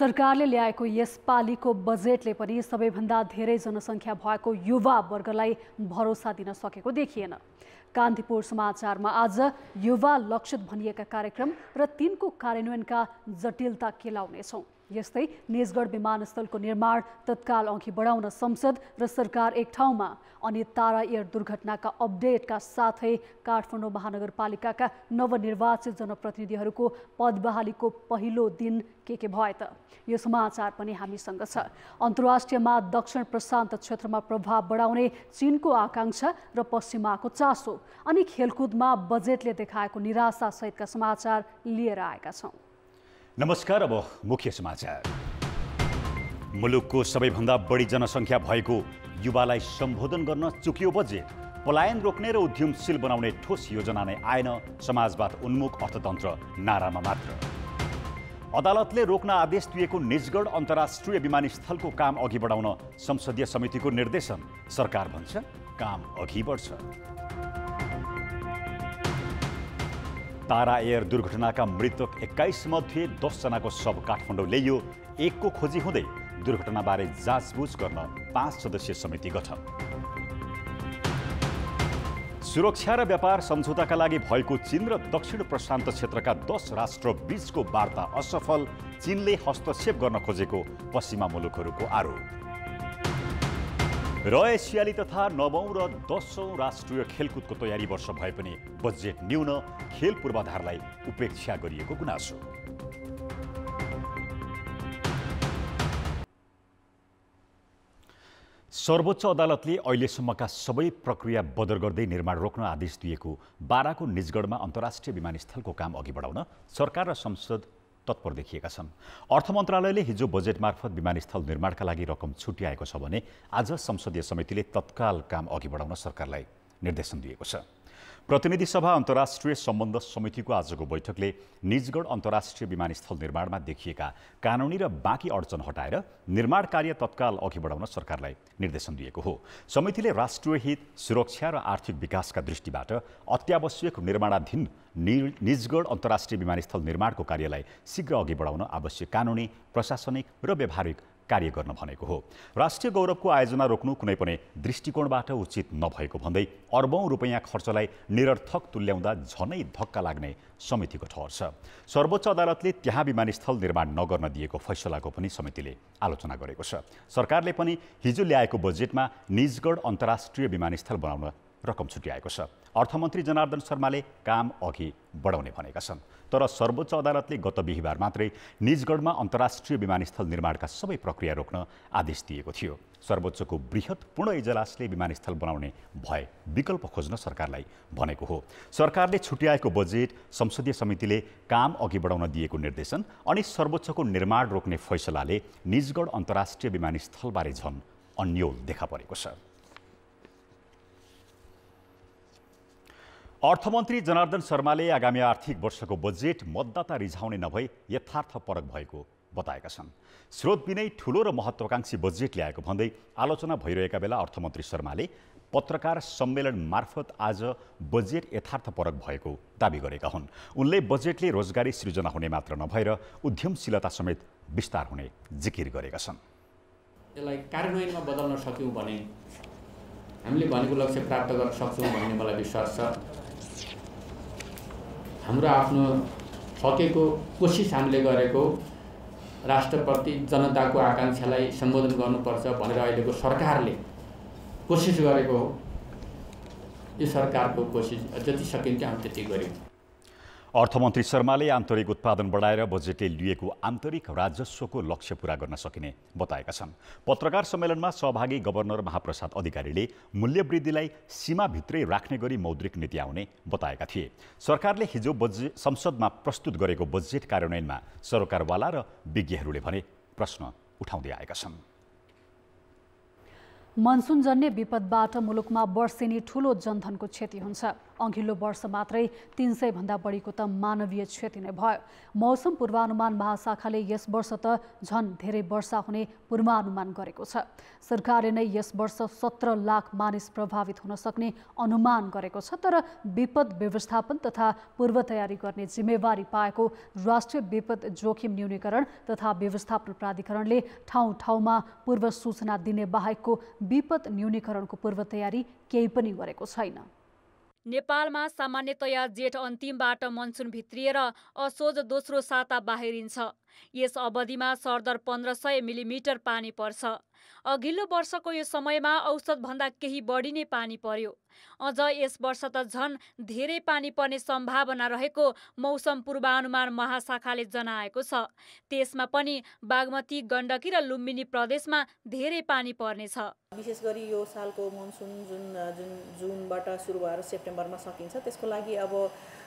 सरकारले ल्याएको यसपालिको बजेटले पनि सबैभन्दा धेरै जनसङ्ख्या भएको युवा वर्गलाई भरोसा दिन सकेको देखिएन। कान्तिपुर समाचारमा आज युवा लक्षित भनिएका कार्यक्रम र तिनको कार्यान्वयनका जटिलता केलाउनेछौँ। यस्तै निजगढ विमानस्थलको निर्माण तत्काल अघि बढाउन संसद र सरकार एक ठाउँमा अनि तारा एयर दुर्घटनाका अपडेटका साथै काठमाडौँ महानगरपालिकाका नवनिर्वाचित जनप्रतिनिधिहरूको पदबहालीको पहिलो दिन के भए त? यो समाचार पनि हामीसँग छ। अन्तर्राष्ट्रियमा दक्षिण प्रशान्त क्षेत्रमा प्रभाव बढाउने चीनको आकांक्षा र पश्चिमाको चासो अनि खेलकुदमा बजेटले देखाएको निराशा सहितका समाचार लिएर आएका छौँ। नमस्कार। अब मुख्य समाचार। मुलुकको सबैभन्दा बढी जनसङ्ख्या भएको युवालाई सम्बोधन गर्न चुकियो बजेट। पलायन रोक्ने र उद्यमशील बनाउने ठोस योजना नै आएन। समाजवाद उन्मुख अर्थतन्त्र नारामा मात्र। अदालतले रोक्न आदेश दिएको निजगढ अन्तर्राष्ट्रिय विमानस्थलको काम अघि बढाउन संसदीय समितिको निर्देशन। सरकार भन्छ काम अघि बढ्छ। तारा एयर दुर्घटनाका मृतक 21 मध्ये 10 जनाको शव काठमाडौँ ल्याइयो। एकको खोजी हुँदै दुर्घटनाबारे जाँचबुझ गर्न 5 सदस्यीय समिति गठन। सुरक्षा र व्यापार सम्झौताका लागि भएको चीन र दक्षिण प्रशान्त क्षेत्रका 10 राष्ट्र बीचको वार्ता असफल। चीनले हस्तक्षेप गर्न खोजेको पश्चिमा मुलुकहरूको आरोप। र एसियाली तथा 9औं र 10औं राष्ट्रिय खेलकुदको तयारी वर्ष भए पनि बजेट न्यून। खेल पूर्वाधारलाई उपेक्षा गरिएको गुनासो। सर्वोच्च अदालतले अहिलेसम्मका सबै प्रक्रिया बदर गर्दै निर्माण रोक्न आदेश दिएको बाराको निजगढमा अन्तर्राष्ट्रिय विमानस्थलको काम अघि बढाउन सरकार र संसद तत्पर देखिएका छन्। अर्थ मन्त्रालयले हिजो बजेट मार्फत विमानस्थल निर्माणका लागि रकम छुट्याएको छ भने आज संसदीय समितिले तत्काल काम अघि बढाउन सरकारलाई निर्देशन दिएको छ। प्रतिनिधि सभा अन्तर्राष्ट्रिय सम्बन्ध समितिको आजको बैठकले निजगढ अन्तर्राष्ट्रिय विमानस्थल निर्माणमा देखिएका कानुनी र बाँकी अडचन हटाएर निर्माण कार्य तत्काल अघि बढाउन सरकारलाई निर्देशन दिएको हो। समितिले राष्ट्रिय हित, सुरक्षा र आर्थिक विकासका दृष्टिबाट अत्यावश्यक निर्माणाधीन निजगढ अन्तर्राष्ट्रिय विमानस्थल निर्माणको कार्यलाई शीघ्र अघि बढाउन आवश्यक कानुनी, प्रशासनिक र व्यावहारिक कार्य गर्न भनेको हो। राष्ट्रिय गौरवको आयोजना रोक्नु कुनै पनि दृष्टिकोणबाट उचित नभएको भन्दै अर्बौं रुपैयाँ खर्चलाई निरर्थक तुल्याउँदा झनै धक्का लाग्ने समितिको ठहर छ। सर्वोच्च अदालतले त्यहाँ विमानस्थल निर्माण नगर्न दिएको फैसलाको पनि समितिले आलोचना गरेको छ। सरकारले पनि हिजो ल्याएको बजेटमा निजगढ अन्तर्राष्ट्रिय विमानस्थल बनाउन रकम छुट्याएको छ। अर्थमन्त्री जनार्दन शर्माले काम अघि बढाउने भनेका छन्। तर सर्वोच्च अदालतले गत बिहीबार मात्रै निजगढमा अन्तर्राष्ट्रिय विमानस्थल निर्माणका सबै प्रक्रिया रोक्न आदेश दिएको थियो। सर्वोच्चको बृहत पूर्ण इजलासले विमानस्थल बनाउने भए विकल्प खोज्न सरकारलाई भनेको हो। सरकारले छुट्याएको बजेट, संसदीय समितिले काम अघि बढाउन दिएको निर्देशन अनि सर्वोच्चको निर्माण रोक्ने फैसलाले निजगढ अन्तर्राष्ट्रिय विमानस्थलबारे झन अन्यल देखा परेको छ। अर्थमन्त्री जनार्दन शर्माले आगामी आर्थिक वर्षको बजेट मतदाता रिझाउने नभई यथार्थपरक भएको बताएका छन्। स्रोत बिनै ठूलो र महत्त्वाकांक्षी बजेट ल्याएको भन्दै आलोचना भइरहेका बेला अर्थमन्त्री शर्माले पत्रकार सम्मेलन मार्फत आज बजेट यथार्थपरक भएको दावी गरेका हुन्। उनले बजेटले रोजगारी सृजना हुने मात्र नभएर उद्यमशीलता समेत विस्तार हुने जिकिर गरेका छन्। यसलाई कार्यान्वयनमा बदल्न सक्यौँ भने हामीले भनेको लक्ष्य प्राप्त गर्न सक्छौँ भन्ने मलाई विश्वास छ। हाम्रो आफ्नो सकेको कोसिस हामीले गरेको राष्ट्रप्रति जनताको आकाङ्क्षालाई सम्बोधन गर्नुपर्छ भनेर अहिलेको सरकारले कोसिस गरेको हो। यो सरकारको कोसिस जति सकिन्थ्यो हामी त्यति गर्यौँ। अर्थमन्त्री शर्माले आन्तरिक उत्पादन बढाएर बजेटले लिएको आन्तरिक राजस्वको लक्ष्य पूरा गर्न सकिने बताएका छन्। पत्रकार सम्मेलनमा सहभागी गभर्नर महाप्रसाद अधिकारीले मूल्य वृद्धिलाई सीमाभित्रै राख्ने गरी मौद्रिक नीति आउने बताएका थिए। सरकारले हिजो संसदमा प्रस्तुत गरेको बजेट कार्यान्वयनमा सरकारवाला र विज्ञहरूले भने प्रश्न उठाउँदै आएका छन्। मनसुनजन्य विपदबाट मुलुकमा वर्षेनी ठूलो जनधनको क्षति हुन्छ। अघिल्लो वर्ष मात्रै 300 भन्दा बढीको त मानवीय क्षति नै भयो। मौसम पूर्वानुमान महाशाखाले यस वर्ष त झन् धेरै वर्षा हुने पूर्वानुमान गरेको छ। सरकारले नै यस वर्ष 17 लाख मानिस प्रभावित हुन सक्ने अनुमान गरेको छ। तर विपद व्यवस्थापन तथा पूर्व तयारी गर्ने जिम्मेवारी पाएको राष्ट्रिय विपद जोखिम न्यूनीकरण तथा व्यवस्थापन प्राधिकरणले ठाउँ ठाउँमा पूर्व सूचना दिने बाहेकको विपद न्यूनीकरणको पूर्व तयारी केही पनि गरेको छैन। नेपालमा सामान्यतया जेठ अन्तिमबाट मनसुन भित्रिएर असोज दोस्रो साता बाहिरिन्छ। यस अवधिमा सरदर 1500 मिलिमिटर पानी पर्छ। अघिल्लो वर्षको यो समयमा औसतभन्दा केही बढी नै पानी पर्यो। अझ यस वर्ष त झन् धेरै पानी पर्ने सम्भावना रहेको मौसम पूर्वानुमान महाशाखाले जनाएको छ। त्यसमा पनि बागमती, गण्डकी र लुम्बिनी प्रदेशमा धेरै पानी पर्नेछ। विशेष गरी यो सालको मनसुन जुनबाट सुरु भएर सेप्टेम्बरमा सकिन्छ। त्यसको लागि अब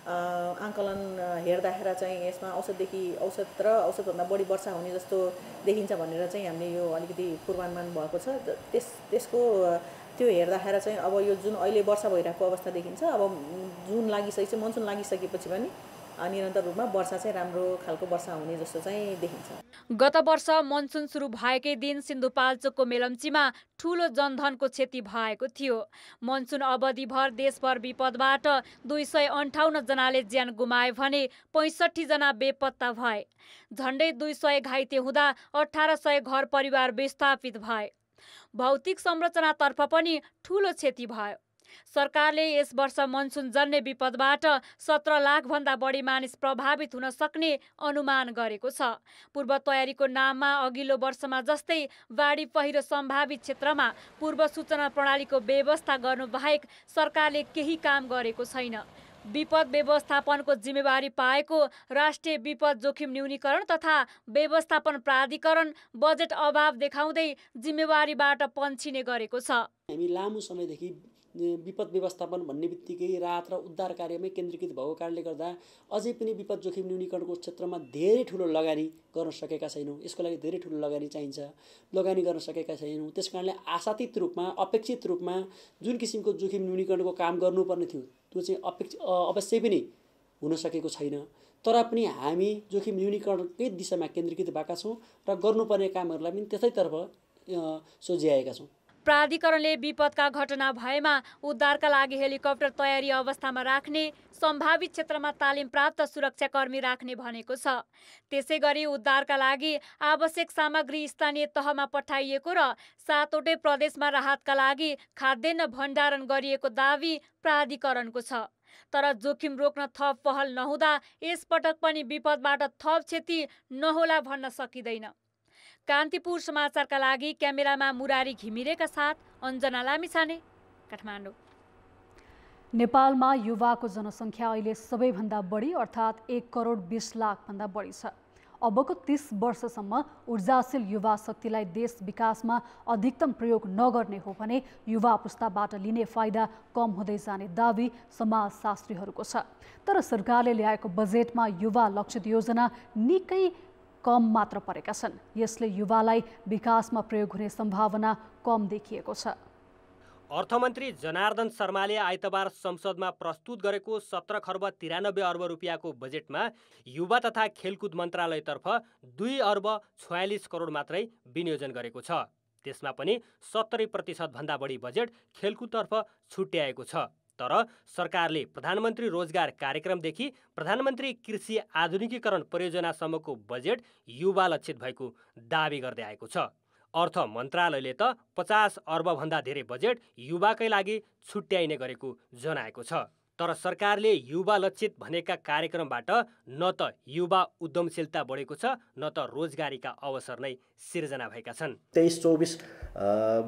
आंकलन हेर्दाखेरि चाहिँ यसमा औसत र औसतभन्दा बढी वर्षा हुने जस्तो देखिन्छ भनेर चाहिँ हामीले यो अलिकति पूर्वानुमान भएको छ। त्यसको त्यो हेर्दाखेरि चाहिँ अब यो जुन अहिले वर्षा भइरहेको अवस्था देखिन्छ। अब जुन लागिसकेपछि मनसुन लागिसकेपछि पनि निरन्तर रूपमा वर्षा चाहिँ राम्रो खालको वर्षा हुने जस्तो चाहिँ देखिन्छ। गत वर्ष मनसुन सुरु भएकै दिन सिन्धुपाल्चोकको मेलम्चीमा ठूलो जनधनको क्षति भएको थियो। मनसुन अवधिभर देशभर विपदबाट 258 जनाले ज्यान गुमाए भने 65 जना बेपत्ता भए। झण्डै 200 घाइते हुँदा 1800 घर परिवार विस्थापित भए। भौतिक संरचनातर्फ पनि ठूलो क्षति भयो। सरकारले यस वर्ष मनसुन जन्य विपदबाट 17 लाख भन्दा बढी मानिस प्रभावित हुन सक्ने अनुमान गरेको छ। पूर्व तयारीको नाममा अघिल्लो वर्षमा जस्तै बाढी पहिरो सम्भावित क्षेत्रमा पूर्व सूचना प्रणालीको व्यवस्था गर्नु बाहेक सरकारले केही काम गरेको छैन। विपद व्यवस्थापनको जिम्मेवारी पाएको राष्ट्रिय विपद जोखिम न्यूनीकरण तथा व्यवस्थापन प्राधिकरण बजेट अभाव देखाउँदै जिम्मेवारीबाट पन्छिने गरेको छ। हामी लामो समयदेखि विपद व्यवस्थापन भन्ने बित्तिकै राहत र उद्धार कार्यमै केन्द्रीकृत भएको कारणले गर्दा अझै पनि विपद जोखिम न्यूनीकरणको क्षेत्रमा धेरै ठुलो लगानी गर्न सकेका छैनौँ। यसको लागि धेरै ठुलो लगानी चाहिन्छ, लगानी गर्न सकेका छैनौँ। त्यस कारणले आशातीत रूपमा अपेक्षित रूपमा जुन किसिमको जोखिम न्यूनीकरणको काम गर्नुपर्ने थियो त्यो चाहिँ अवश्य पनि हुन सकेको छैन। तर पनि हामी जोखिम न्यूनीकरणकै दिशामा केन्द्रीकृत भएका छौँ र गर्नुपर्ने कामहरूलाई पनि त्यसैतर्फ सोझ्याएका छौँ। प्राधिकरणले विपदका घटना भएमा उद्धारका लागि हेलिकप्टर तयारी अवस्थामा राख्ने, सम्भावित क्षेत्रमा तालिम प्राप्त सुरक्षाकर्मी राख्ने भनेको छ। त्यसै गरी उद्धारका लागि आवश्यक सामग्री स्थानीय तहमा पठाइएको र 7वटै प्रदेशमा राहतका लागि खाद्यान्न भण्डारण गरिएको दावी प्राधिकरणको छ। तर जोखिम रोक्न थप पहल नहुँदा यसपटक पनि विपदबाट थप क्षति नहोला भन्न सकिँदैन। कान्तिपुर समाचारका लागि क्यामेरामा मुरारी घिमिरेका साथ अञ्जना लामिछाने, काठमाडौँ। नेपालमा युवाको जनसङ्ख्या अहिले सबैभन्दा बढी अर्थात् 1 करोड 20 लाख भन्दा बढी छ। अबको 30 वर्षसम्म ऊर्जाशील युवा शक्तिलाई देश विकासमा अधिकतम प्रयोग नगर्ने हो भने युवा पुस्ताबाट लिने फाइदा कम हुँदै जाने दावी समाजशास्त्रीहरूको छ। तर सरकारले ल्याएको बजेटमा युवा लक्षित योजना निकै कम मात्र परेका छन्। यसले युवालाई विकासमा प्रयोग हुने सम्भावना कम देखिएको छ। अर्थमन्त्री जनार्दन शर्माले आइतबार संसदमा प्रस्तुत गरेको 17 खर्ब 93 अर्ब रुपियाँको बजेटमा युवा तथा खेलकुद मन्त्रालयतर्फ 2 अर्ब 46 करोड मात्रै विनियोजन गरेको छ। त्यसमा पनि 70% भन्दा बढी बजेट खेलकुदतर्फ छुट्याएको छ। तर सरकारले प्रधानमन्त्री रोजगार कार्यक्रमदेखि प्रधानमन्त्री कृषि आधुनिकीकरण परियोजनासम्मको बजेट युवा लक्षित भएको दावी गर्दै आएको छ। अर्थ मन्त्रालयले त 50 अर्ब भन्दा धेरै बजेट युवाकै लागि छुट्याइने गरेको जनाएको छ। तर सरकारले युवा लक्षित भनेका कार्यक्रमबाट न त युवा उद्यमशीलता बढेको छ न त रोजगारीका अवसर नै सिर्जना भएका छन्। 23-24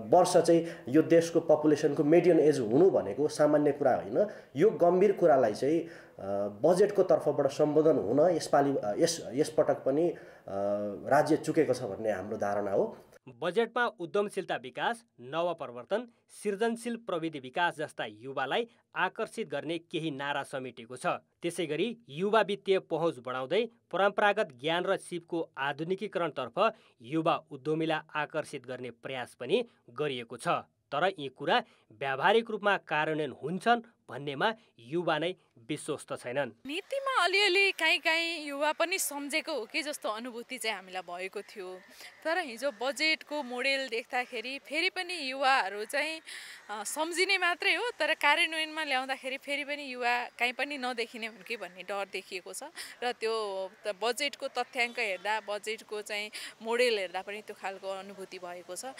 वर्ष चाहिँ यो देशको पपुलेसनको मिडियन एज हुनु भनेको सामान्य कुरा होइन। यो गम्भीर कुरालाई चाहिँ बजेटको तर्फबाट सम्बोधन हुन यसपटक पनि राज्य चुकेको छ भन्ने हाम्रो धारणा हो। बजेटमा उद्यमशीलता विकास, नवप्रवर्तन, सृजनशील प्रविधि विकास जस्ता युवालाई आकर्षित गर्ने केही नारा समेटिएको छ। त्यसैगरी युवा वित्तीय पहुँच बढाउँदै परम्परागत ज्ञान र सिपको आधुनिकीकरणतर्फ युवा उद्यमीलाई आकर्षित गर्ने प्रयास पनि गरिएको छ। तर यी कुरा व्यावहारिक रूपमा कार्यान्वयन हुन्छन् भन्नेमा युवा नै विश्वस्त छैनन्। नीतिमा अलिअलि काहीँ युवा पनि सम्झेको हो कि जस्तो अनुभूति चाहिँ हामीलाई भएको थियो। तर हिजो बजेटको मोडेल देख्दाखेरि फेरि पनि युवाहरू चाहिँ सम्झिने मात्रै हो, तर कार्यान्वयनमा ल्याउँदाखेरि फेरि पनि युवा कहीँ पनि नदेखिने हुन् कि भन्ने डर देखिएको छ। र त्यो बजेटको तथ्याङ्क हेर्दा, बजेटको चाहिँ मोडेल हेर्दा पनि त्यो खालको अनुभूति भएको छ।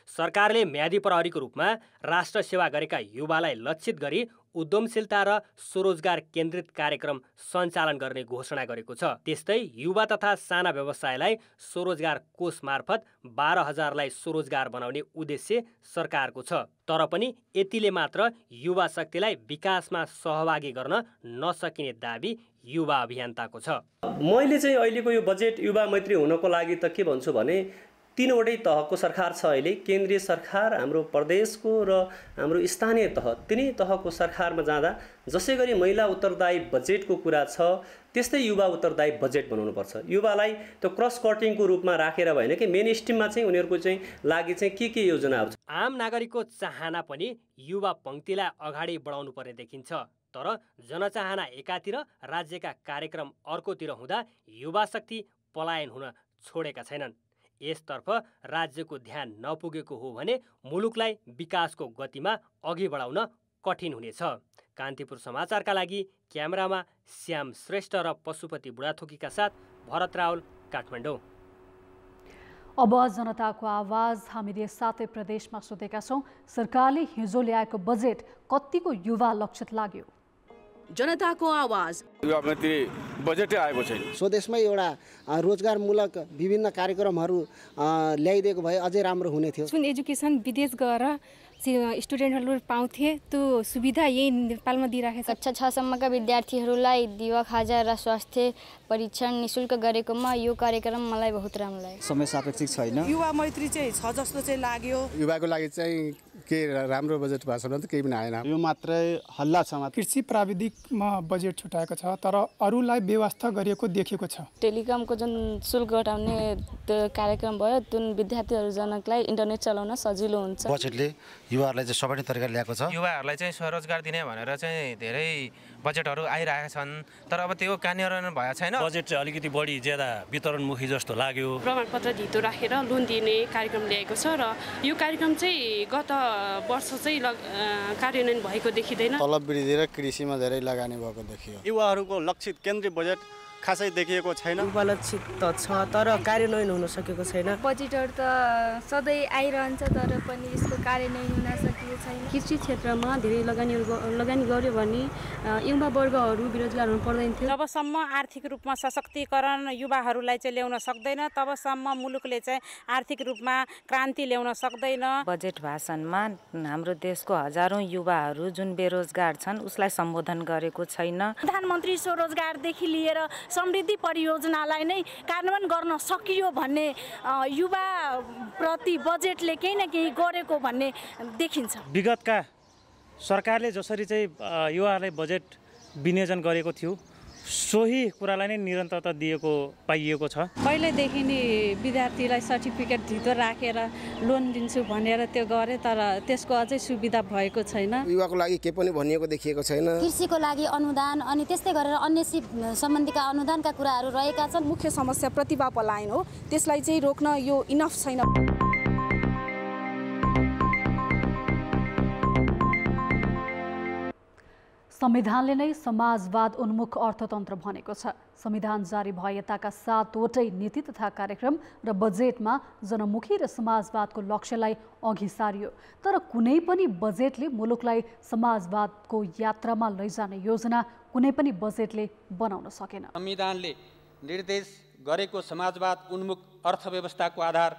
सरकारले म्यादी प्रहरीको रूपमा राष्ट्र सेवा गरेका युवालाई लक्षित गरी उद्यमशीलता र स्वरोजगार केन्द्रित कार्यक्रम सञ्चालन गर्ने घोषणा गरेको छ। त्यस्तै युवा तथा साना व्यवसायलाई स्वरोजगार कोष मार्फत 12,000लाई स्वरोजगार बनाउने उद्देश्य सरकारको छ। तर पनि यतिले मात्र युवा शक्तिलाई विकासमा सहभागी गर्न नसकिने दाबी युवा अभियन्ताको छ। मैले चाहिँ अहिलेको यो बजेट युवा मैत्री हुनको लागि त के भन्छु भने तीनवटै तहको सरकार छ अहिले। केन्द्रीय सरकार, हाम्रो प्रदेशको र हाम्रो स्थानीय तह, तिनै तहको सरकारमा जाँदा जसै गरी महिला उत्तरदायी बजेटको कुरा छ त्यस्तै युवा उत्तरदायी बजेट बनाउनुपर्छ। युवालाई त्यो क्रस कटिङको रूपमा राखेर भएन कि मेन स्ट्रिममा चाहिँ उनीहरूको चाहिँ लागि चाहिँ के योजनाहरू छ। आम नागरिकको चाहना पनि युवा पङ्क्तिलाई अगाडि बढाउनु पर्ने देखिन्छ। तर जनचाहना एकातिर, राज्यका कार्यक्रम अर्कोतिर हुँदा युवा शक्ति पलायन हुन छोडेका छैनन्। यसतर्फ राज्यको ध्यान नपुगेको हो भने मुलुकलाई विकासको गतिमा अघि बढाउन कठिन हुनेछ। कान्तिपुर समाचारका लागि क्यामेरामा श्याम श्रेष्ठ र पशुपति बुढाथोकीका साथ भरत रावल, काठमाडौँ। अब जनताको आवाज हामीले 7 प्रदेशमा सोधेका छौँ। सरकारले हिजो ल्याएको बजेट कतिको युवा लक्षित लाग्यो? जनताको आवाज। युवा मैत्री बजेटै आएको छैन। स्वदेशमै एउटा रोजगारमूलक विभिन्न कार्यक्रमहरू ल्याइदिएको भए अझै राम्रो हुने थियो। जुन एजुकेसन विदेश गएर स्टुडेन्टहरूले पाउँथे त्यो सुविधा यही नेपालमा दिइराखेको छ। कक्षा 6 सम्मका विद्यार्थीहरूलाई दिवा खाजा र स्वास्थ्य परीक्षण निशुल्क गरेकोमा यो कार्यक्रम मलाई बहुत राम्रो लाग्यो। समय सापेक्षिक छैन। युवा मैत्री चाहिँ छ जस्तो चाहिँ लाग्यो। युवाको लागि चाहिँ के राम्रो बजेट भएको छैन त केही पनि आएन। यो मात्रै हल्ला छ। कृषि प्राविधिकमा बजेट छुटाएको छ तर अरूलाई व्यवस्था गरिएको देखेको छ। टेलिकमको जुन शुल्क घटाउने कार्यक्रम भयो, जुन विद्यार्थीहरू जनकलाई इन्टरनेट चलाउन सजिलो हुन्छ। बजेटले युवाहरूलाई चाहिँ सबै तरिकाले ल्याएको छ। युवाहरूलाई चाहिँ स्वरोजगार दिने भनेर चाहिँ धेरै बजेटहरू आइरहेका छन्, तर अब त्यो कार्यान्वयन भएको छैन। बजेट चाहिँ अलिकति बढी ज्यादा वितरणमुखी जस्तो लाग्यो। प्रमाणपत्र धितो राखेर लोन दिने कार्यक्रम ल्याएको छ र यो कार्यक्रम चाहिँ गत वर्ष चाहिँ कार्यान्वयन भएको देखिँदैन। तलब वृद्धि र कृषिमा धेरै लगानी भएको देखियो। युवाहरूको लक्षित केन्द्रीय बजेट खासै देखिएको छैन। उपलक्षित त छ तर कार्यान्वयन हुन सकेको छैन। बजेटहरू त सधैँ आइरहन्छ तर पनि यसको कार्यान्वयन हुन सकेको छैन। कृषि क्षेत्रमा धेरै लगानी गर्यो भने युवा वर्गहरू बेरोजगार हुनु पर्दैन थियो। जबसम्म आर्थिक रूपमा सशक्तिकरण युवाहरूलाई चाहिँ ल्याउन सक्दैन तबसम्म मुलुकले चाहिँ आर्थिक रूपमा क्रान्ति ल्याउन सक्दैन। बजेट भाषणमा हाम्रो देशको हजारौं युवाहरू जुन बेरोजगार छन् उसलाई सम्बोधन गरेको छैन। प्रधानमन्त्री स्वरोजगारदेखि लिएर समृद्धि परियोजनालाई नै कार्यान्वयन गर्न सकियो भन्ने युवा प्रति बजेटले केही न केही गरेको भन्ने देखिन्छ। विगतका सरकारले जसरी चाहिँ युवाहरूलाई बजेट विनियोजन गरेको थियो सोही कुरालाई नै निरन्तरता दिएको पाइएको छ। पहिलेदेखि नै विद्यार्थीलाई सर्टिफिकेट धितो राखेर लोन दिन्छु भनेर त्यो गरे तर त्यसको अझै सुविधा भएको छैन। युवाको लागि के पनि भनिएको देखिएको छैन। कृषिको लागि अनुदान अनि त्यस्तै गरेर अन्य सम्बन्धीका अनुदानका कुराहरू रहेका छन्। मुख्य समस्या प्रतिभा पलायन हो, त्यसलाई चाहिँ रोक्न यो इनफ छैन। संविधानले नै समाजवाद उन्मुख अर्थतन्त्र भनेको छ। संविधान जारी भए यताका 7वटै नीति तथा कार्यक्रम र बजेटमा जनमुखी र समाजवादको लक्ष्यलाई अघि सारियो। तर कुनै पनि बजेटले मुलुकलाई समाजवादको यात्रामा लैजाने योजना कुनै पनि बजेटले बनाउन सकेन। संविधानले निर्देश गरेको समाजवाद उन्मुख अर्थव्यवस्थाको आधार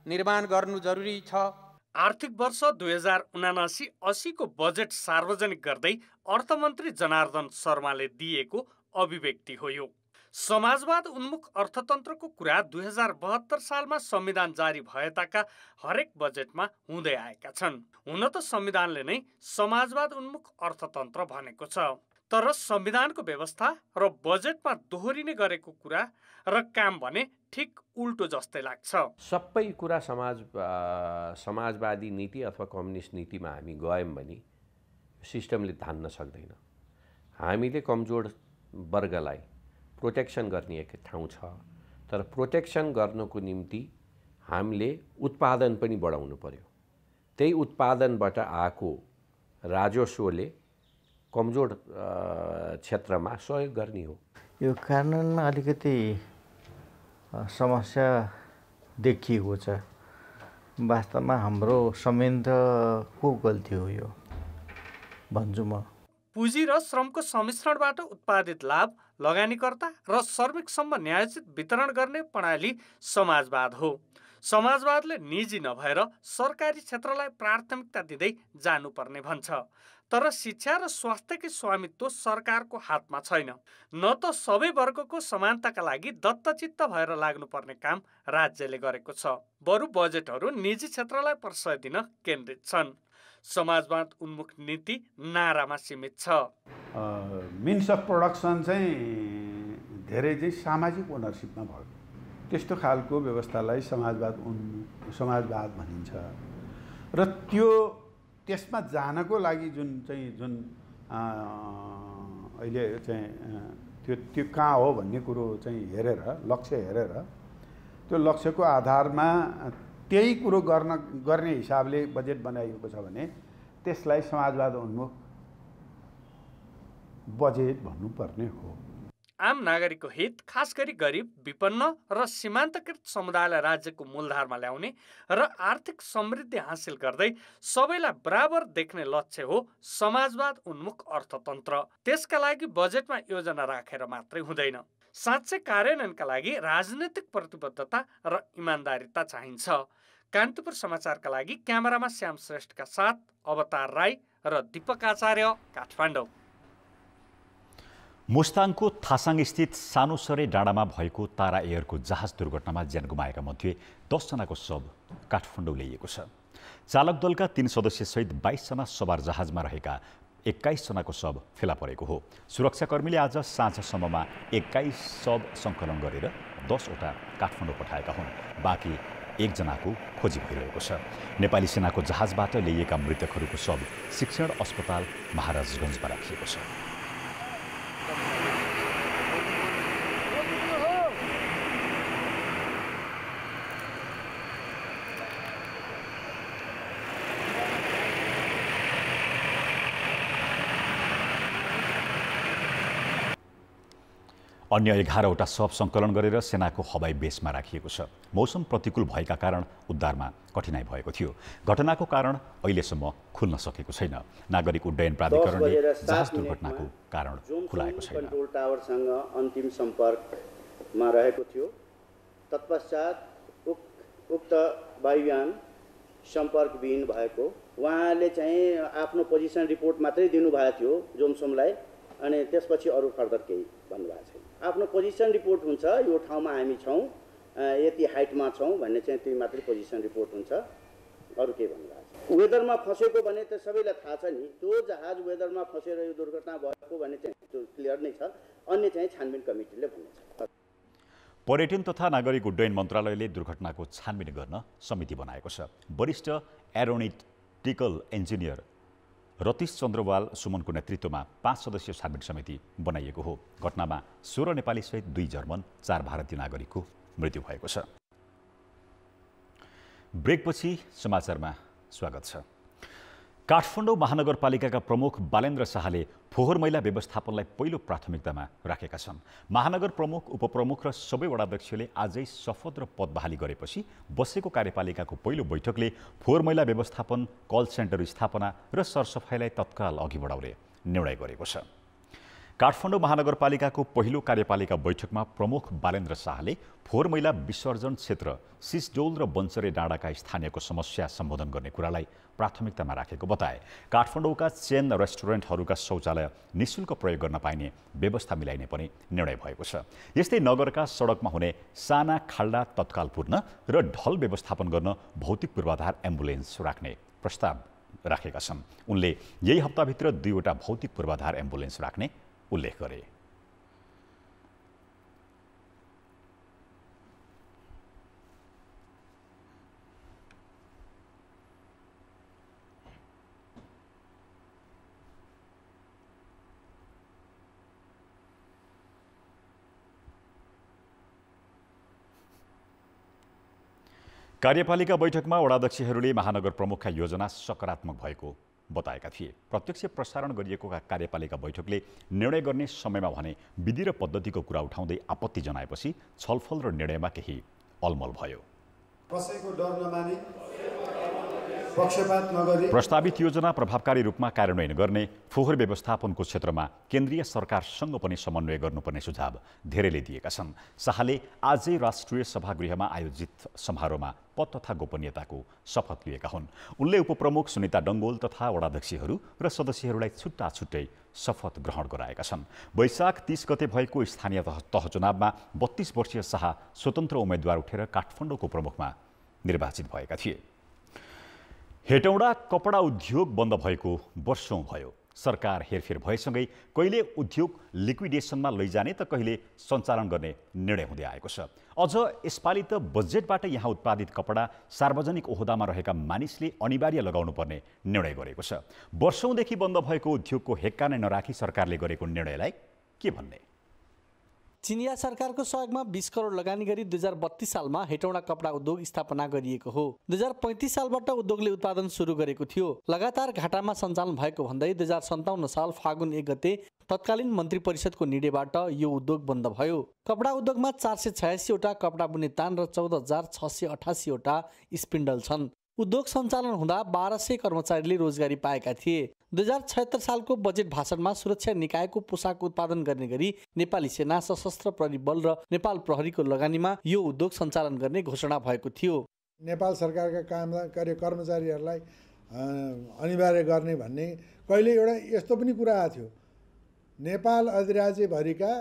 निर्माण गर्नु जरुरी छ। आर्थिक वर्ष 2079-80 को बजेट सार्वजनिक गर्दै अर्थमन्त्री जनार्दन शर्माले दिएको अभिव्यक्ति हो यो। समाजवाद उन्मुख अर्थतन्त्रको कुरा 2072 सालमा संविधान जारी भएताका हरेक बजेटमा हुँदै आएका छन्। हुन त संविधानले नै समाजवाद उन्मुख अर्थतन्त्र भनेको छ, तर संविधानको व्यवस्था र बजेटमा दोहोरिने गरेको कुरा र काम भने ठिक उल्टो जस्तै लाग्छ। सबै कुरा समाजवादी नीति अथवा कम्युनिस्ट नीतिमा हामी गयौँ भने सिस्टमले धान्न सक्दैन। हामीले कमजोर वर्गलाई प्रोटेक्सन गर्ने एक ठाउँ छ, तर प्रोटेक्सन गर्नको निम्ति हामीले उत्पादन पनि बढाउनु पर्यो। त्यही उत्पादनबाट आएको राजस्वले कमजोर क्षेत्रमा सहयोग गर्ने हो। यो कानुनमा अलिकति समस्या देखिएको छ। वास्तवमा हाम्रो संविधानको गल्ती हो यो भन्छु म। पुँजी र श्रमको सम्मिश्रणबाट उत्पादित लाभ लगानीकर्ता र श्रमिकसम्म न्यायोचित वितरण गर्ने प्रणाली समाजवाद हो। समाजवादले निजी नभएर सरकारी क्षेत्रलाई प्राथमिकता दिँदै जानुपर्ने भन्छ। तर शिक्षा र स्वास्थ्यकै स्वामित्व सरकारको हातमा छैन। न त सबै वर्गको समानताका लागि दत्तचित्त भएर लाग्नुपर्ने काम राज्यले गरेको छ, बरु बजेटहरू निजी क्षेत्रलाई प्रश्रय दिन केन्द्रित छन्। समाजवाद उन्मुख नीति नारामा सीमित छ। मिन्स अफ प्रोडक्सन चाहिँ धेरै चाहिँ सामाजिक ओनरसिपमा भयो। त्यस्तो खालको व्यवस्थालाई समाजवाद भनिन्छ। र त्यसमा जानको लागि जुन अहिले चाहिँ त्यो कहाँ हो भन्ने कुरो चाहिँ हेरेर, लक्ष्य हेरेर, त्यो लक्ष्यको आधारमा त्यही कुरो गर्ने हिसाबले बजेट बनाइएको छ भने त्यसलाई समाजवाद उन्मुख बजेट भन्नुपर्ने हो। आम नागरिकको हित, खास गरी गरिब, विपन्न र सीमान्तकृत समुदायलाई राज्यको मूलधारमा ल्याउने र आर्थिक समृद्धि हासिल गर्दै सबैलाई बराबर देख्ने लक्ष्य हो समाजवाद उन्मुख अर्थतन्त्र। त्यसका लागि बजेटमा योजना राखेर मात्रै हुँदैन। साँच्चै कार्यान्वयनका लागि राजनीतिक प्रतिबद्धता र इमान्दारिता चाहिन्छ। कान्तिपुर समाचारका लागि क्यामेरामा श्याम श्रेष्ठका साथ अवतार राई र दीपक आचार्य, काठमाडौँ। मुस्ताङको थासाङ स्थित सानोसरे डाँडामा भएको तारा एयरको जहाज दुर्घटनामा ज्यान गुमाएका मध्ये 10 जनाको शव काठमाडौँ ल्याइएको छ। चालक दलका 3 सदस्यसहित 22 जना सवार जहाजमा रहेका 21 जनाको शव फेला परेको हो। सुरक्षाकर्मीले आज साँझसम्ममा 21 शव सङ्कलन गरेर 10 वटा काठमाडौँ पठाएका हुन्। बाँकी 1 जनाको खोजी भइरहेको छ। नेपाली सेनाको जहाजबाट ल्याइएका मृतकहरूको शव शिक्षण अस्पताल महाराजगञ्जमा राखिएको छ। अन्य 11वटा शव सङ्कलन गरेर सेनाको हवाई बेसमा राखिएको छ। मौसम प्रतिकूल भएका कारण उद्धारमा कठिनाई भएको थियो। घटनाको कारण अहिलेसम्म खुल्न सकेको छैन। नागरिक उड्डयन प्राधिकरणले जहाज दुर्घटनाको कारण खुलाएको छैन। कन्ट्रोल टावरसँग अन्तिम सम्पर्कमा रहेको थियो। तत्पश्चात उक्त वायुयान सम्पर्कविहीन भएको उहाँले चाहिँ आफ्नो पोजिसन रिपोर्ट मात्रै दिनुभएको थियो जोमसोमलाई, अनि त्यसपछि अरू फर्दर केही भन्नुभएको छैन। आफ्नो पोजिसन रिपोर्ट हुन्छ, यो ठाउँमा हामी छौँ, यति हाइटमा छौँ भन्ने चाहिँ त्यही मात्रै पोजिसन रिपोर्ट हुन्छ, अरू केही भन्नुभएको छैन। वेदरमा फँसेको भने त सबैलाई थाहा छ नि, त्यो जहाज वेदरमा फँसेर यो दुर्घटना भएको भने चाहिँ त्यो क्लियर नै छ। अन्य चाहिँ छानबिन कमिटीले भन्नेछ। पर्यटन तथा नागरिक उड्डयन मन्त्रालयले दुर्घटनाको छानबिन गर्न समिति बनाएको छ। वरिष्ठ एरोनोटिकल इन्जिनियर रतीश चन्द्रवाल सुमनको नेतृत्वमा 5 सदस्यीय छानबिन समिति बनाइएको हो। घटनामा 16 नेपाली सहित 2 जर्मन 4 भारतीय नागरिकको मृत्यु भएको छ। ब्रेकपछि समाचारमा स्वागत छ। काठमाडौँ महानगरपालिकाका प्रमुख बालेन्द्र शाहले फोहोर मैला व्यवस्थापनलाई पहिलो प्राथमिकतामा राखेका छन्। महानगर प्रमुख, उपप्रमुख र सबै वडाध्यक्षले आजै शपथ र पद बहाली गरेपछि बसेको कार्यपालिकाको पहिलो बैठकले फोहोर मैला व्यवस्थापन, कल सेन्टर स्थापना र सरसफाइलाई तत्काल अघि बढाउने निर्णय गरेको छ। काठमाडौँ महानगरपालिकाको पहिलो कार्यपालिका बैठकमा प्रमुख बालेन्द्र शाहले फोहोर मैला विसर्जन क्षेत्र सिसजौल र बन्चरे डाँडाका स्थानीयको समस्या सम्बोधन गर्ने कुरालाई प्राथमिकतामा राखेको बताए। काठमाडौँका चेन रेस्टुरेन्टहरूका शौचालय निःशुल्क प्रयोग गर्न पाइने व्यवस्था मिलाइने पनि निर्णय भएको छ। यस्तै नगरका सडकमा हुने साना खाल्डा तत्काल पूर्ण र ढल व्यवस्थापन गर्न भौतिक पूर्वाधार एम्बुलेन्स राख्ने प्रस्ताव राखेका छन्। उनले यही हप्ताभित्र 2 वटा भौतिक पूर्वाधार एम्बुलेन्स राख्ने उल्लेख गरे। कार्यपालिका बैठकमा वडाध्यक्षहरूले महानगर प्रमुखका योजना सकारात्मक भएको बताएका थिए। प्रत्यक्ष प्रसारण गरिएको कार्यपालिका बैठकले निर्णय गर्ने समयमा भने विधि र पद्धतिको कुरा उठाउँदै आपत्ति जनाएपछि छलफल र निर्णयमा केही अलमल भयो। कसैको डर नमानी पक्षपात नगरी प्रस्तावित योजना प्रभावकारी रूपमा कार्यान्वयन गर्ने, फोहोर व्यवस्थापनको क्षेत्रमा केन्द्रीय सरकारसँग पनि समन्वय गर्नुपर्ने सुझाव धेरैले दिएका छन्। शाहले आजै राष्ट्रिय सभागृहमा आयोजित समारोहमा पद तथा गोपनीयताको शपथ लिएका हुन्। उनले उपप्रमुख सुनिता डङ्गोल तथा वडाध्यक्षहरू र सदस्यहरूलाई छुट्टा छुट्टै शपथ ग्रहण गराएका छन्। वैशाख 30 गते भएको स्थानीय तह चुनावमा 32 वर्षीय शाह स्वतन्त्र उम्मेद्वार उठेर काठमाडौँको प्रमुखमा निर्वाचित भएका थिए। हेटौँडा कपडा उद्योग बन्द भएको वर्षौं भयो। सरकार हेरफेर भएसँगै कहिले उद्योग लिक्विडेसनमा लैजाने त कहिले सञ्चालन गर्ने निर्णय हुँदै आएको छ। अझ यसपालि त बजेटबाट यहाँ उत्पादित कपडा सार्वजनिक ओहदामा रहेका मानिसले अनिवार्य लगाउनुपर्ने निर्णय गरेको छ। वर्षौंदेखि बन्द भएको उद्योगको हेक्का नै नराखी सरकारले गरेको निर्णयलाई के भन्ने? चिनिया सरकारको सहयोगमा 20 करोड लगानी गरी 2032 सालमा हेटौँडा कपडा उद्योग स्थापना गरिएको हो। 2035 सालबाट उद्योगले उत्पादन सुरु गरेको थियो। लगातार घाटामा सञ्चालन भएको भन्दै 2057 साल फागुन 1 गते तत्कालीन मन्त्री परिषदको निर्णयबाट यो उद्योग बन्द भयो। कपडा उद्योगमा 486 वटा कपडा बुन्ने तान र 14,688 वटा स्पिन्डल छन्। उद्योग सञ्चालन हुँदा 1200 कर्मचारीले रोजगारी पाएका थिए। 2076 सालको बजेट भाषणमा सुरक्षा निकायको पोसाक उत्पादन गर्ने गरी नेपाली सेना, सशस्त्र प्रहरी बल र नेपाल प्रहरीको लगानीमा यो उद्योग सञ्चालन गर्ने घोषणा भएको थियो। नेपाल सरकारका कर्मचारीहरूलाई अनिवार्य गर्ने भन्ने कहिले एउटा यस्तो पनि कुरा आएको थियो। नेपाल अधिराज्यभरिका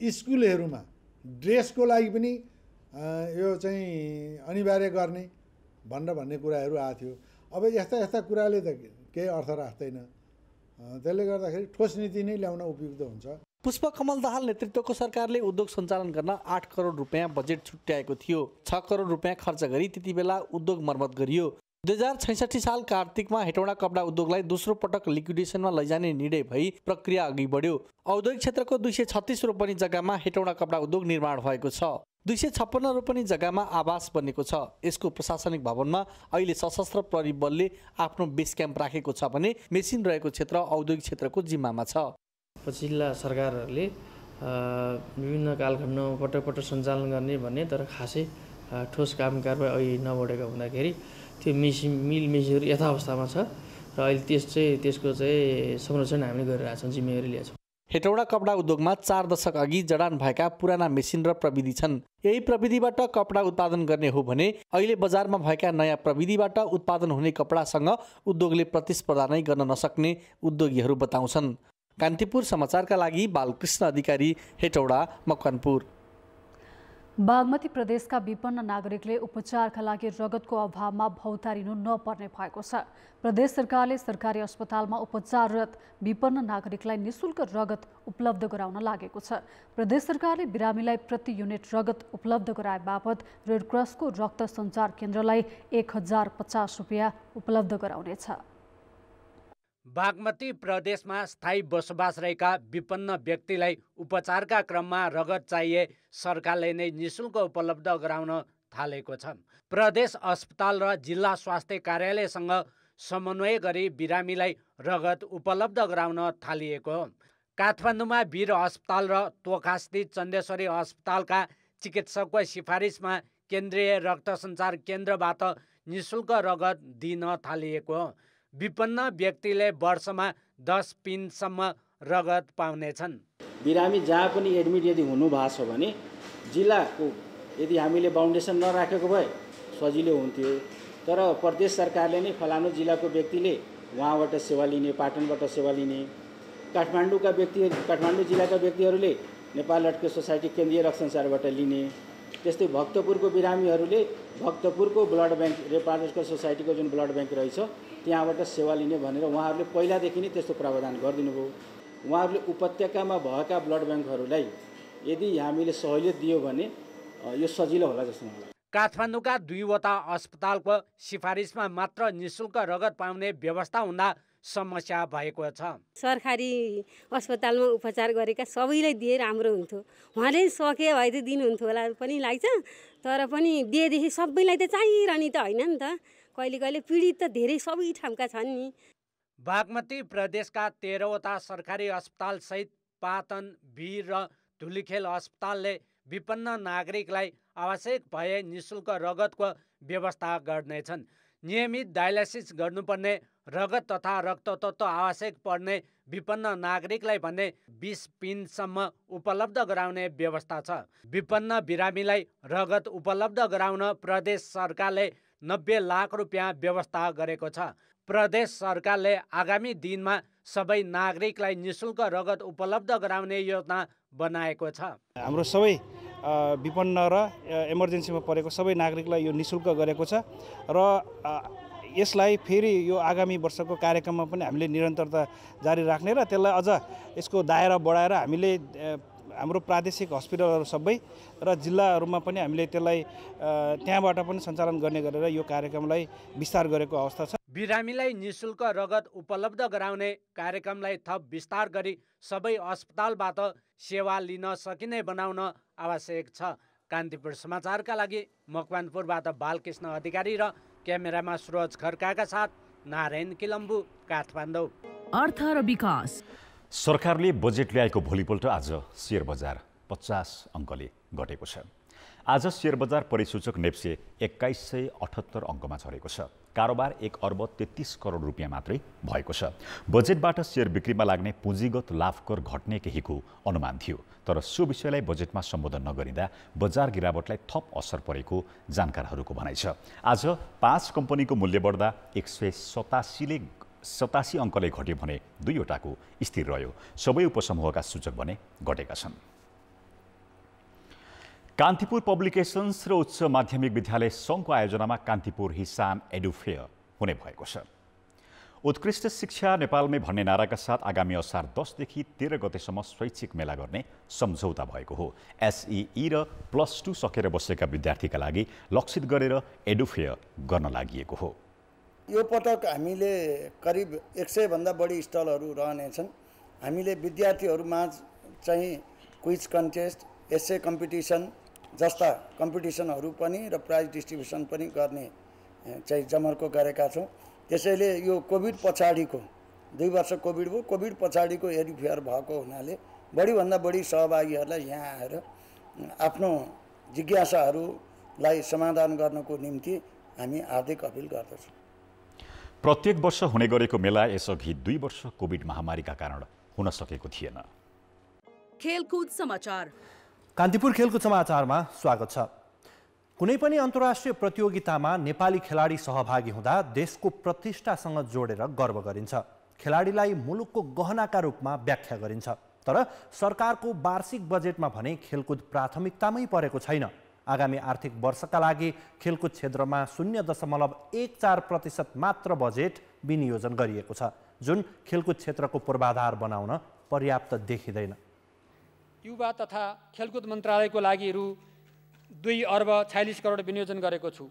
स्कुलहरूमा ड्रेसको लागि पनि यो चाहिँ अनिवार्य गर्ने भन्ने कुराहरू आएको थियो। अब यस्ता कुराले त केही अर्थ राख्दैन। त्यसले गर्दाखेरि ठोस नीति नै ल्याउन उपयुक्त हुन्छ। पुष्पकमल दाहाल नेतृत्वको सरकारले उद्योग सञ्चालन गर्न 8 करोड रुपियाँ बजेट छुट्याएको थियो। 6 करोड रुपियाँ खर्च गरी त्यति बेला उद्योग मर्मत गरियो। 2066 साल कार्तिकमा हेटौँडा कपडा उद्योगलाई दोस्रो पटक लिक्विडेसनमा लैजाने निर्णय भई प्रक्रिया अघि बढ्यो। औद्योगिक क्षेत्रको 236 रोपनी जग्गामा हेटौँडा कपडा उद्योग निर्माण भएको छ। 256 रोपनी जग्गामा आवास बनेको छ। यसको प्रशासनिक भवनमा अहिले सशस्त्र प्रहरी बलले आफ्नो बेस क्याम्प राखेको छ भने मेसिन रहेको क्षेत्र औद्योगिक क्षेत्रको जिम्मामा छ। पछिल्ला सरकारहरूले विभिन्न कालखण्डमा पटक पटक सञ्चालन गर्ने भन्ने तर खासै ठोस काम कारबाही अहिले नबढेको हुँदाखेरि त्यो मिल मेसिनहरू यथावस्थामा छ र अहिले त्यसको संरक्षण हामीले गरिरहेछौँ, जिम्मेवारी लिएछौँ। हेटौँडा कपडा उद्योगमा 4 दशक अघि जडान भएका पुराना मेसिन र प्रविधि छन्। यही प्रविधिबाट कपडा उत्पादन गर्ने हो भने अहिले बजारमा भएका नयाँ प्रविधिबाट उत्पादन हुने कपडासँग उद्योगले प्रतिस्पर्धा नै गर्न नसक्ने उद्योगीहरू बताउँछन्। कान्तिपुर समाचारका लागि बालकृष्ण अधिकारी, हेटौँडा, मकवानपुर। बागमती प्रदेशका विपन्न नागरिकले उपचारका लागि रगतको अभावमा भौतारिनु नपर्ने भएको छ। प्रदेश सरकारले सरकारी अस्पतालमा उपचाररत विपन्न नागरिकलाई निशुल्क रगत उपलब्ध गराउन लागेको छ। प्रदेश सरकारले बिरामीलाई प्रति युनिट रगत उपलब्ध गराए बापत रेडक्रसको रक्त सञ्चार केन्द्रलाई 1050 रुपियाँ उपलब्ध गराउनेछ। बागमती प्रदेशमा स्थायी बसोबास रहेका विपन्न व्यक्तिलाई उपचारका क्रममा रगत चाहिए सरकारले नै निशुल्क उपलब्ध गराउन थालेको छ। प्रदेश अस्पताल र जिल्ला स्वास्थ्य कार्यालयसँग समन्वय गरी बिरामीलाई रगत उपलब्ध गराउन थालिएको हो। काठमाडौँमा वीर अस्पताल र तोखास्थित चन्देश्वरी अस्पतालका चिकित्सकको सिफारिसमा केन्द्रीय रक्त सञ्चार केन्द्रबाट निशुल्क रगत दिन थालिएको हो। विपन्न व्यक्तिले वर्षमा 10 पिनसम्म रगत पाउनेछन्। बिरामी जहाँ पनि एडमिट यदि हुनुभएको छ भने जिल्लाको यदि हामीले बााउन्डेसन नराखेको भए सजिलो हुन्थ्यो। तर प्रदेश सरकारले नै फलानु जिल्लाको व्यक्तिले वहाँबाट सेवा लिने, पाटनबाट सेवा लिने, काठमाडौँ जिल्लाका व्यक्तिहरूले नेपाल रेड क्रस सोसाइटी केन्द्रीय रक्त सञ्चारबाट लिने, त्यस्तै भक्तपुरको बिरामीहरूले भक्तपुरको blood bank Nepal red cross सोसाइटीको जुन ब्लड ब्याङ्क रहेछ त्यहाँबाट सेवा लिने भनेर उहाँहरूले पहिलादेखि नै त्यस्तो प्रावधान गरिदिनु भयो। उहाँहरूले उपत्यकामा भएका ब्लड ब्याङ्कहरूलाई यदि हामीले सहुलियत दियो भने यो सजिलो होला जस्तो मलाई लाग्छ। काठमाडौँका 2वटा अस्पतालको सिफारिसमा मात्र निशुल्क रगत पाउने व्यवस्था हुँदा समस्या भएको छ। सरकारी अस्पतालमा उपचार गरेका सबैलाई दिए राम्रो हुन्थ्यो। उहाँले सके भए त दिनुहुन्थ्यो होला पनि लाग्छ, तर पनि दिएदेखि सबैलाई त चाहिरहने त होइन नि त। कहिले कहिले पीडित त धेरै सबै ठाउँका छन् नि। बागमती प्रदेशका 13वटा सरकारी अस्पताल सहित पाटन, वीर र धुलीखेल अस्पतालले विपन्न नागरिकलाई आवश्यक भए निशुल्क रगतको व्यवस्था गर्नेछन्। नियमित डायलासिस गर्नुपर्ने, रगत तथा रक्ततत्व आवश्यक पर्ने विपन्न नागरिकलाई भने 20 पिनसम्म उपलब्ध गराउने व्यवस्था छ। विपन्न बिरामीलाई रगत उपलब्ध गराउन प्रदेश सरकारले 90 लाख रुपियाँ व्यवस्था गरेको छ। प्रदेश सरकारले आगामी दिनमा सबै नागरिकलाई निशुल्क रगत उपलब्ध गराउने योजना बनाएको छ। हाम्रो सबै विपन्न र इमर्जेन्सीमा परेको सबै नागरिकलाई यो निशुल्क गरेको छ र यसलाई फेरि यो आगामी वर्षको कार्यक्रममा पनि हामीले निरन्तरता जारी राख्ने र त्यसलाई अझ यसको दायरा बढाएर हामीले हाम्रो प्रादेशिक हस्पिटलहरू सबै र जिल्लाहरूमा पनि हामीले त्यसलाई त्यहाँबाट पनि सञ्चालन गर्ने गरेर यो कार्यक्रमलाई विस्तार गरेको अवस्था छ। बिरामीलाई निशुल्क रगत उपलब्ध गराउने कार्यक्रमलाई थप विस्तार गरी सबै अस्पतालबाट सेवा लिन सकिने बनाउन आवश्यक छ। कान्तिपुर समाचारका लागि मकवानपुरबाट बालकृष्ण अधिकारी र क्यामेरामा सुरज खड्काका साथ नारायण किलम्बु, काठमाडौँ। अर्थ र विकास। सरकारले बजेट ल्याएको भोलिपल्ट आज शेयर बजार 50 अङ्कले घटेको छ। आज शेयर बजार परिसूचक नेप्से 2178 अङ्कमा झरेको छ। कारोबार 1 अर्ब 33 करोड रुपियाँ मात्रै भएको छ। बजेटबाट शेयर बिक्रीमा लाग्ने पुँजीगत लाभकर घट्ने केहीको अनुमान थियो, तर सो विषयलाई बजेटमा सम्बोधन नगरिँदा बजार गिरावटलाई थप असर परेको जानकारहरूको भनाइ छ। आज 5 कम्पनीको मूल्य बढ्दा 187 अङ्कले घट्यो भने 2वटाको स्थिर रह्यो। सबै उपसमूहका सूचक भने घटेका छन्। कान्तिपुर पब्लिकेसन्स र उच्च माध्यमिक विद्यालय सङ्घको आयोजनामा कान्तिपुर हिसान एडुफेयर हुने भएको छ। उत्कृष्ट शिक्षा नेपालमै भन्ने नाराका साथ आगामी असार 10 देखि 13 गतेसम्म शैक्षिक मेला गर्ने सम्झौता भएको हो। SEE र +2 सकेर बसेका विद्यार्थीका लागि लक्षित गरेर एडुफेयर गर्न लागि हो। यो पटक हामीले करिब 100 भन्दा बढी स्टलहरू रहनेछन्। हामीले विद्यार्थीहरूमा चाहिँ क्विज कन्टेस्ट, एसे कम्पिटिसन जस्ता कम्पिटिसनहरू पनि र प्राइज डिस्ट्रिब्युसन पनि गर्ने चाहिँ जमर्को गरेका छौँ। त्यसैले यो कोभिड पछाडिको 2 वर्ष कोभिड भयो, कोभिड पछाडिको एडुफेयर भएको हुनाले बढीभन्दा बढी सहभागीहरूलाई यहाँ आएर आफ्नो जिज्ञासाहरूलाई समाधान गर्नको निम्ति हामी हार्दिक अपिल गर्दछौँ। प्रत्येक वर्ष हुने गरेको मेला यसअघि 2 वर्ष कोभिड महामारीका कारण हुन सकेको थिएन। खेलकुद समाचार। कान्तिपुर खेलकुद समाचारमा स्वागत छ। कुनै पनि अन्तर्राष्ट्रिय प्रतियोगितामा नेपाली खेलाडी सहभागी हुँदा देशको प्रतिष्ठासँग जोडेर गर्व गरिन्छ। खेलाडीलाई मुलुकको गहनाका रूपमा व्याख्या गरिन्छ। तर सरकारको वार्षिक बजेटमा भने खेलकुद प्राथमिकतामै परेको छैन। आगामी आर्थिक वर्षका लागि खेलकुद क्षेत्रमा 0.14% मात्र बजेट विनियोजन गरिएको छ, जुन खेलकुद क्षेत्रको पूर्वाधार बनाउन पर्याप्त देखिँदैन। युवा तथा खेलकुद मन्त्रालयको लागि रु 2 अर्ब 46 करोड विनियोजन गरेको छु।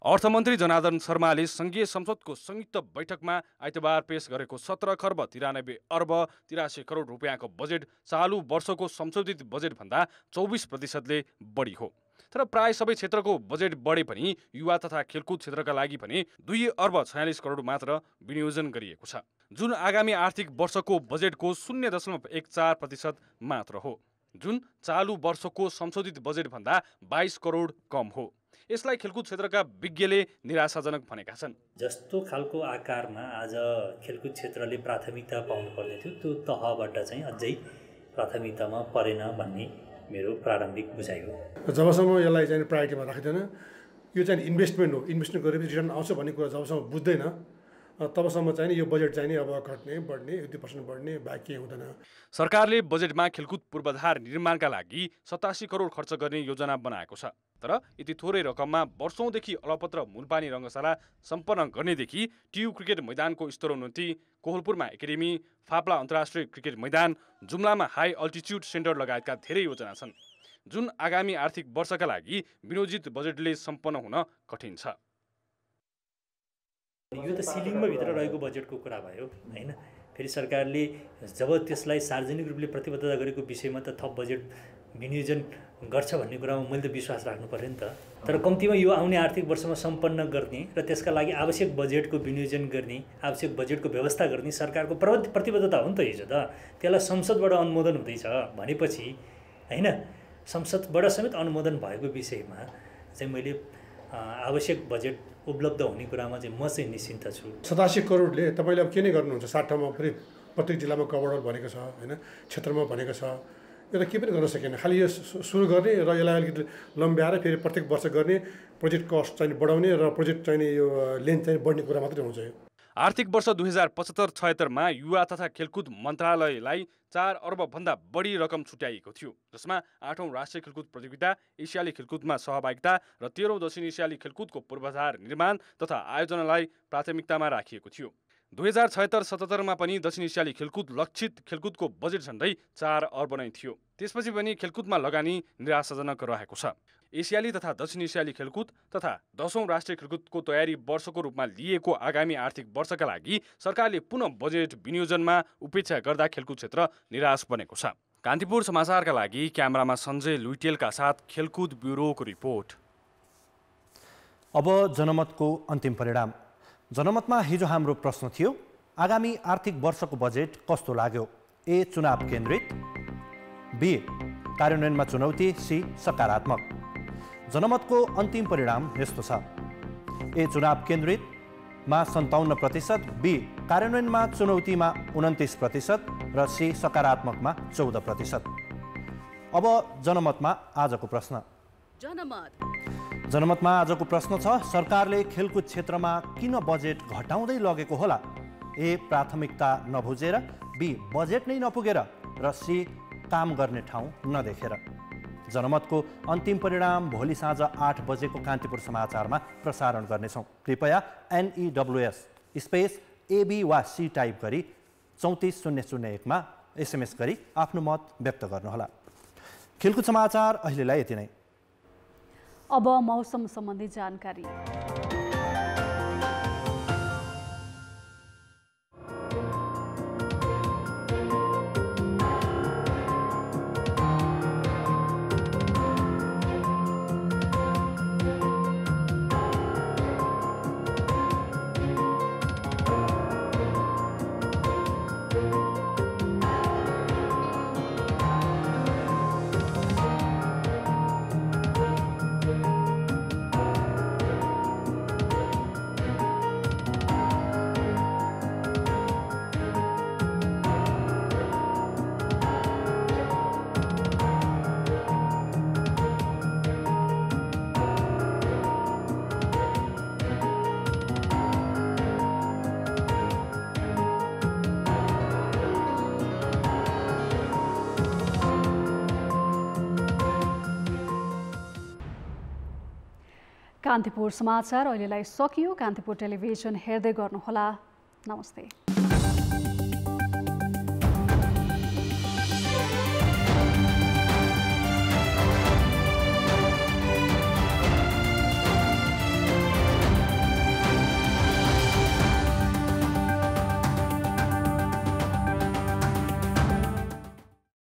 अर्थमन्त्री जनार्दन शर्माले संघीय संसदको संयुक्त बैठकमा आइतबार पेश गरेको 17 खर्ब 93 अर्ब 83 करोड रुपियाँको बजेट चालु वर्षको संशोधित बजेटभन्दा 24%ले बढी हो। तर प्राय सबै क्षेत्रको बजेट बढे पनि युवा तथा खेलकुद क्षेत्रका लागि भने 2 अर्ब 46 करोड मात्र विनियोजन गरिएको छ, जुन आगामी आर्थिक वर्षको बजेटको 0.14% मात्र हो, जुन चालु वर्षको संशोधित बजेटभन्दा 22 करोड कम हो। यसलाई खेलकुद क्षेत्रका विज्ञले निराशाजनक भनेका छन्। जस्तो खालको आकारमा आज खेलकुद क्षेत्रले प्राथमिकता पाउनुपर्ने थियो त्यो तहबाट चाहिँ अझै प्राथमिकतामा परेन भन्ने मेरो प्रारम्भिक बुझाइ हो। जबसम्म यसलाई चाहिँ प्रायोरिटीमा राख्दैन, यो चाहिँ इन्भेस्टमेन्ट हो, इन्भेस्टमेन्ट गरेपछि रिटर्न आउँछ भन्ने कुरा जबसम्म बुझ्दैन तबसम्म चाहिँ नि यो बजेट चाहिँ नि अब घट्ने बढ्ने 1-2% बढ्ने बाँकी हुँदैन। सरकारले बजेटमा खेलकुद पूर्वाधार निर्माणका लागि 87 करोड खर्च गर्ने योजना बनाएको छ। तर यति थोरै रकममा वर्षौंदेखि अलपत्र मूलपानी रङ्गशाला सम्पन्न गर्नेदेखि टियु क्रिकेट मैदानको स्तरोन्नति, कोहलपुरमा एकाडेमी, फाप्ला अन्तर्राष्ट्रिय क्रिकेट मैदान, जुम्लामा हाई अल्टिच्युड सेन्टर लगायतका धेरै योजना छन् जुन आगामी आर्थिक वर्षका लागि विनियोजित बजेटले सम्पन्न हुन कठिन छ। यो त सिलिङमा भित्र रहेको बजेटको कुरा भयो हैन। फेरि सरकारले जब त्यसलाई सार्वजनिक रूपले प्रतिबद्धता गरेको विषयमा त थप बजेट विनियोजन गर्छ भन्ने कुरामा मैले त विश्वास राख्नु पर्यो नि त। तर कम्तीमा यो आउने आर्थिक वर्षमा सम्पन्न गर्ने र त्यसका लागि आवश्यक बजेटको विनियोजन गर्ने, आवश्यक बजेटको व्यवस्था गर्ने सरकारको प्रतिबद्धता हो नि त। हिजो त त्यसलाई संसदबाट अनुमोदन हुँदैछ भनेपछि हैन, संसदबाट समेत अनुमोदन भएको विषयमा चाहिँ मैले आवश्यक बजेट उपलब्ध हुने कुरामा चाहिँ म चाहिँ निश्चिन्त छु। 87 करोडले तपाईँले अब के नै गर्नुहुन्छ? 60 ठाउँमा फेरि प्रत्येक जिल्लामा कभर भनेको छ होइन, क्षेत्रमा भनेको छ। यो त के पनि गर्न सकेन, खालि यो सुरु गर्ने र यसलाई अलिकति लम्ब्याएर फेरि प्रत्येक वर्ष गर्ने, प्रोजेक्ट कस्ट चाहिँ बढाउने र प्रोजेक्ट चाहिँ यो लेन्थ चाहिँ बढ्ने कुरा मात्रै हुन्छ। यो आर्थिक वर्ष 2075-76 मा युवा तथा खेलकुद मन्त्रालयलाई 4 अर्ब भन्दा बढी रकम छुट्याइएको थियो, जसमा 8औं राष्ट्रिय खेलकुद प्रतियोगिता, एसियाली खेलकुदमा सहभागिता र 13औं दक्षिण एसियाली खेलकुदको पूर्वाधार निर्माण तथा आयोजनालाई प्राथमिकतामा राखिएको थियो। 2076-77 मा पनि दक्षिण एसियाली खेलकुद लक्षित खेलकुदको बजेट झन्डै 4 अर्ब नै थियो। त्यसपछि पनि खेलकुदमा लगानी निराशाजनक रहेको छ। एसियाली तथा दक्षिण एसियाली खेलकुद तथा 10औं राष्ट्रिय खेलकुदको तयारी वर्षको रूपमा लिएको आगामी आर्थिक वर्षका लागि सरकारले पुनः बजेट विनियोजनमा उपेक्षा गर्दा खेलकुद क्षेत्र निराश बनेको छ। कान्तिपुर समाचारका लागि क्यामेरामा सञ्जय लुइटेलका साथ खेलकुद ब्युरोको रिपोर्ट। अब जनमतको अन्तिम परिणाम। जनमतमा हिजो हाम्रो प्रश्न थियो, आगामी आर्थिक वर्षको बजेट कस्तो लाग्यो? ए चुनाव केन्द्रित, बी कार्यान्वयनमा चुनौती, सी सकारात्मक। जनमतको अन्तिम परिणाम यस्तो छ, ए चुनाव केन्द्रितमा 57%, बी कार्यान्वयनमा चुनौतीमा 29% र सी सकारात्मकमा 14%। अब जनमतमा आजको प्रश्न। जनमतमा आजको प्रश्न छ, सरकारले खेलकुद क्षेत्रमा किन बजेट घटाउँदै लगेको होला? ए प्राथमिकता नबुझेर, बी बजेट नै नपुगेर र सी काम गर्ने ठाउँ नदेखेर। जनमतको अन्तिम परिणाम भोलि साँझ 8 बजेको कान्तिपुर समाचारमा प्रसारण गर्नेछौँ। कृपया NEWS स्पेस AB वा C टाइप गरी 34001 मा SMS गरी आफ्नो मत व्यक्त गर्नुहोला। खेलकुद समाचार अहिलेलाई यति नै। अब मौसम सम्बन्धी जानकारी। कान्तिपुर समाचार अहिलेलाई सकियो। कान्तिपुर टेलिभिजन हेर्दै गर्नुहोला। नमस्ते।